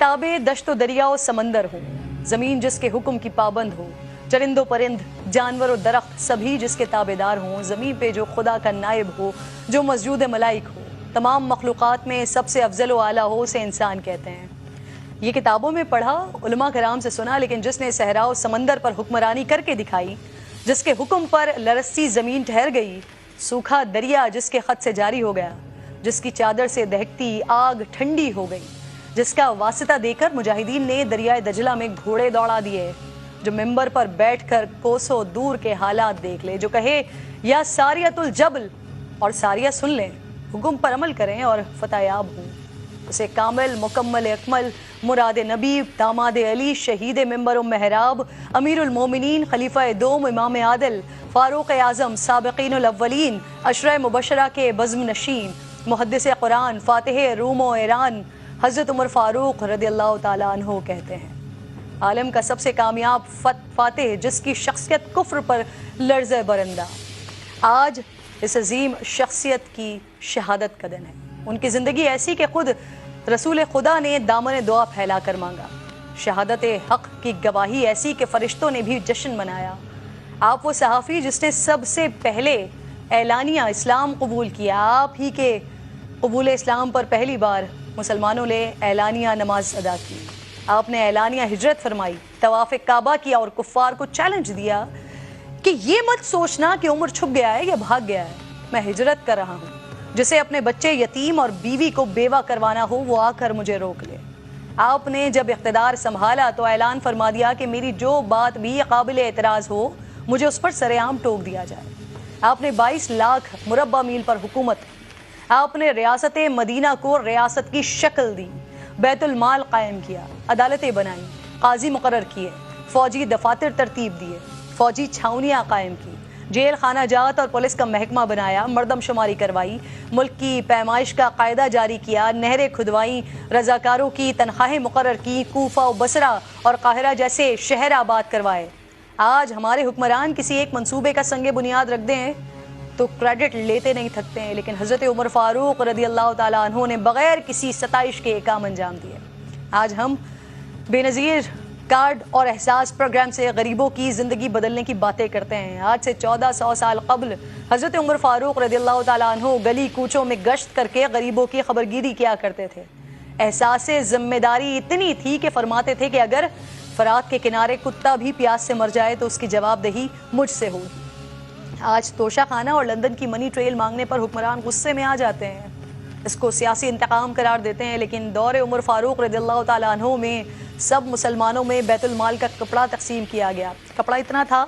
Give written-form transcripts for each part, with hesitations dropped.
ताबे दश्त व दरिया व समंदर हो, ज़मीन जिसके हुक्म की पाबंद हो, चरिंदो परिंद जानवर और दरख्त सभी जिसके ताबेदार हों, ज़मीन पे जो खुदा का नायब हो, जो मस्जूद मलाइक हो, तमाम मखलूक़ात में सबसे अफजल व आला हो, उसे इंसान कहते हैं। ये किताबों में पढ़ा, उलमा कराम से सुना, लेकिन जिसने सहरा और समंदर पर हुक्मरानी करके दिखाई, जिसके हुक्म पर लरस्ती ज़मीन ठहर गई, सूखा दरिया जिसके ख़त से जारी हो गया, जिसकी चादर से दहकती आग ठंडी हो गई, जिसका वास्ता देकर मुजाहिदीन ने दरियाए दजला में घोड़े दौड़ा दिए, जो मिंबर पर बैठकर कोसों दूर के हालात देख ले, जो कहे या सारियतुल जबल और सारिया सुन लें, हुक्म पर अमल करें और फतहयाब हों। उसे कामिल मुकम्मल अकमल मुराद नबी दामाद अली शहीद मिंबर व महराब अमीरुल मोमिनीन खलीफा दोम इमाम आदिल फारूक आज़म साबिकीनुल अव्वलीन अशरा मुबशरा के बज़्म नशीन मुहद्दिस कुरान फातिह रूम व ईरान हज़रत उमर फ़ारूक रदियल्लाहु ताला अन्हु कहते हैं, आलम का सबसे कामयाब फातिह जिसकी शख्सियत कुफ्र पर लर्ज़ बरंदा। आज इस अजीम शख्सियत की शहादत का दिन है। उनकी ज़िंदगी ऐसी कि खुद रसूल खुदा ने दामन दुआ फैला कर मांगा। शहादत हक़ की गवाही ऐसी कि फ़रिश्तों ने भी जश्न मनाया। आप वो सहाफ़ी जिसने सबसे पहले एलानिया इस्लाम कबूल किया। आप ही के कबूल इस्लाम पर पहली बार मुसलमानों ने एलानिया नमाज अदा की। आपने एलानिया हिजरत फरमाई, तवाफ़ काबा किया और कुफ़ार को चैलेंज दिया कि ये मत सोचना कि उम्र छुप गया है या भाग गया है, मैं हिजरत कर रहा हूँ। जिसे अपने बच्चे यतीम और बीवी को बेवा करवाना हो वो आकर मुझे रोक ले। आपने जब इख्तिदार संभाला तो ऐलान फरमा दिया कि मेरी जो बात भी काबिल एतराज़ हो मुझे उस पर सरेआम टोक दिया जाए। आपने 22 लाख मुरब्बा मील पर हुकूमत की। आपने रियासत मदीना को रियासत की शक्ल दी, बैतुल माल कायम किया, अदालतें बनाई, काजी मुकर्रर किए, फौजी दफातर तरतीब दिए, फौजी छावनियाँ कायम की, जेल खाना जात और पुलिस का महकमा बनाया, मर्दमशुमारी करवाई, मुल्क की पैमाइश का कायदा जारी किया, नहरें खुदवाई, रजाकारों की तनख्वाहें मुकर्रर की, कूफा और बसरा और काहिरा जैसे शहर आबाद करवाए। आज हमारे हुक्मरान किसी एक मंसूबे का संगे बुनियाद रख दें तो क्रेडिट लेते नहीं थकते हैं, लेकिन हज़रत उमर फ़ारूक रदियल्लाहु ताला अन्हु ने बग़ैर किसी सताइश के काम अंजाम दिए। आज हम बेनज़ीर कार्ड और एहसास प्रोग्राम से गरीबों की ज़िंदगी बदलने की बातें करते हैं। आज से 1400 साल कबल हज़रत उमर फ़ारूक रदियल्लाहु ताला अन्हु गली कूचों में गश्त करके गरीबों की खबरगीरी किया करते थे। एहसास ज़िम्मेदारी इतनी थी कि फरमाते थे कि अगर फ़रात के किनारे कुत्ता भी प्यास से मर जाए तो उसकी जवाबदेही मुझसे हो। आज तोशा खाना और लंदन की मनी ट्रेल मांगने पर हुक्मरान गुस्से में आ जाते हैं, इसको सियासी इंतकाम करार देते हैं, लेकिन दौर उमर फ़ारूक रदियल्लाहु ताला अन्हु में सब मुसलमानों में बैतुल माल का कपड़ा तकसीम किया गया। कपड़ा इतना था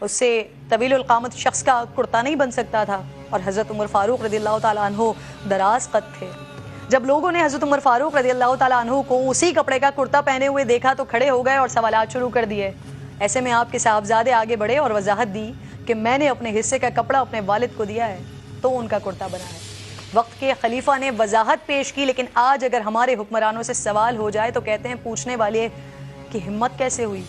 उससे तवीलुल क़ामत शख्स का कुर्ता नहीं बन सकता था, और हज़रत उमर फ़ारूक रदियल्लाहु ताला अन्हु दराज कद थे। जब लोगों ने हज़रत उमर फ़ारूक रदियल्लाहु ताला अन्हु को उसी कपड़े का कुर्ता पहने हुए देखा तो खड़े हो गए और सवालात शुरू कर दिए। ऐसे में आपके साहबजादे आगे बढ़े और वजाहत दी कि मैंने अपने हिस्से का कपड़ा अपने वालिद को दिया है तो उनका कुर्ता बना है। वक्त के खलीफा ने वजाहत पेश की, लेकिन आज अगर हमारे हुक्मरानों से सवाल हो जाए तो कहते हैं पूछने वाले की हिम्मत कैसे हुई,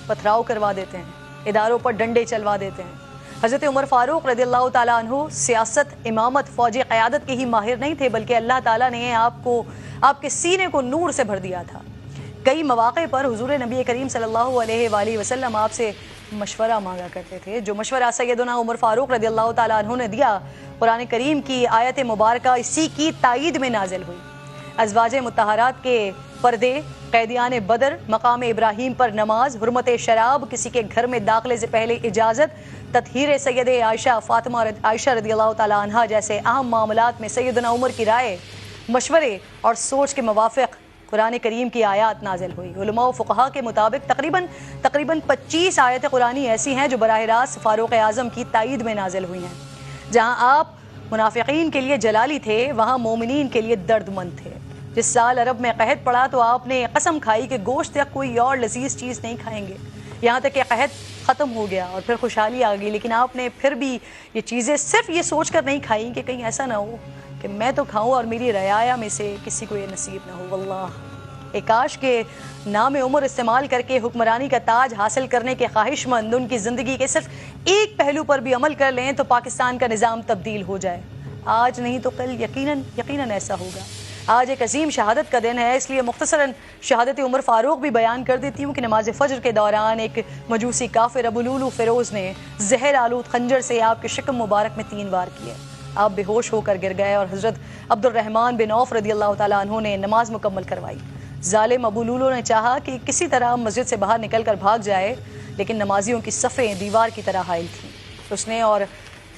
पथराव करवा देते हैं, इदारों पर डंडे चलवा देते हैं। हज़रत उमर फ़ारूक रदियल्लाहु ताला अन्हु सियासत, इमामत, फ़ौजी क़यादत के ही माहिर नहीं थे, बल्कि अल्लाह ताला ने आपको आपके सीने को नूर से भर दिया था। कई मौक़े पर हुज़ूर नबी करीम सल्लल्लाहु अलैहि वसल्लम आपसे मशवरा मांगा करते थे, जो मशवरा सैयदना उमर फ़ारूक रदियल्लाहु ताला अन्हु ने दिया। कुरान करीम की आयत मुबारका इसी की तायीद में नाजिल हुई। अज़वाजे मुत्तहरात के पर्दे, कैदियान बदर, मकाम इब्राहीम पर नमाज, हुर्मत शराब, किसी के घर में दाखिले से पहले इजाज़त, तत्हीर सैयद आयशा फ़ातिमा आयशा रदियल्लाहु ताला अन्हा जैसे अहम मामलात में सैयदना उमर की राय, मशवरे और सोच के मुवाफ़िक़ कुरान करीम की आयत नाजिल हुई। उलमा व फ़ुक़हा के मुताबिक तकरीबन 25 आयत कुरानी ऐसी हैं जो बराह रास्त फ़ारूक आज़म की तायीद में नाजिल हुई हैं। जहाँ आप मुनाफ़िक़ीन के लिए जलाली थे, वहाँ मोमिनीन के लिए दर्दमंद थे। जिस साल अरब में कहत पड़ा तो आपने कसम खाई कि गोश्त या कोई और लजीज चीज़ नहीं खाएंगे, यहाँ तक कि कहत ख़त्म हो गया और फिर खुशहाली आ गई, लेकिन आपने फिर भी ये चीज़ें सिर्फ ये सोच कर नहीं खाई कि कहीं ऐसा ना हो कि मैं तो खाऊं और मेरी रयाया में से किसी को ये नसीब ना हो। वल्लाह काश के नाम उमर इस्तेमाल करके हुक्मरानी का ताज हासिल करने के ख्वाहिशमंद उनकी ज़िंदगी के सिर्फ एक पहलू पर भी अमल कर लें तो पाकिस्तान का निज़ाम तब्दील हो जाए। आज नहीं तो कल यकीनन ऐसा होगा। آج ایک عظیم شہادت کا دن ہے، اس لیے مختصراً شہادت عمر فاروق بھی بیان کر دیتی ہوں کہ نماز فجر کے دوران ایک مجوسی کافر ابو لولو فیروز نے زہر آلود خنجر سے آپ کے شکم مبارک میں 3 وار کیے۔ آپ بے ہوش ہو کر گر گئے اور حضرت عبد الرحمن بن عوف رضی اللہ تعالیٰ عنہ نے نماز مکمل کروائی۔ ظالم ابو لولو نے چاہا کہ کسی طرح مسجد سے باہر نکل کر بھاگ جائے، لیکن نمازیوں کی صفیں دیوار کی طرح حائل تھیں۔ اس نے اور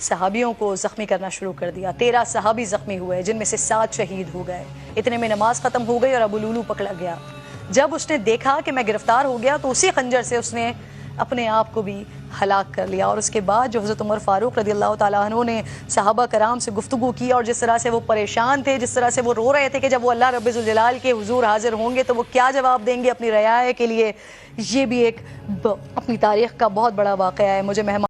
صحابیوں کو زخمی کرنا شروع کر دیا۔ 13 صحابی زخمی ہوئے، جن میں سے 7 شہید ہو گئے۔ اتنے میں نماز ختم ہو گئی اور ابو لولو پکڑا گیا۔ جب اس نے دیکھا کہ میں گرفتار ہو گیا تو اسی خنجر سے اس نے اپنے آپ کو بھی ہلاک کر لیا۔ اور اس کے بعد جو حضرت عمر فاروق رضی اللہ تعالیٰ عنہ نے صحابہ کرام سے گفتگو کی اور جس طرح سے وہ پریشان تھے، جس طرح سے وہ رو رہے تھے کہ جب وہ اللہ رب ذوالجلال کے حضور حاضر ہوں گے تو وہ کیا جواب دیں گے اپنی رعایا کے لیے، یہ بھی ایک اپنی تاریخ کا بہت بڑا واقعہ ہے۔ مجھے مہمان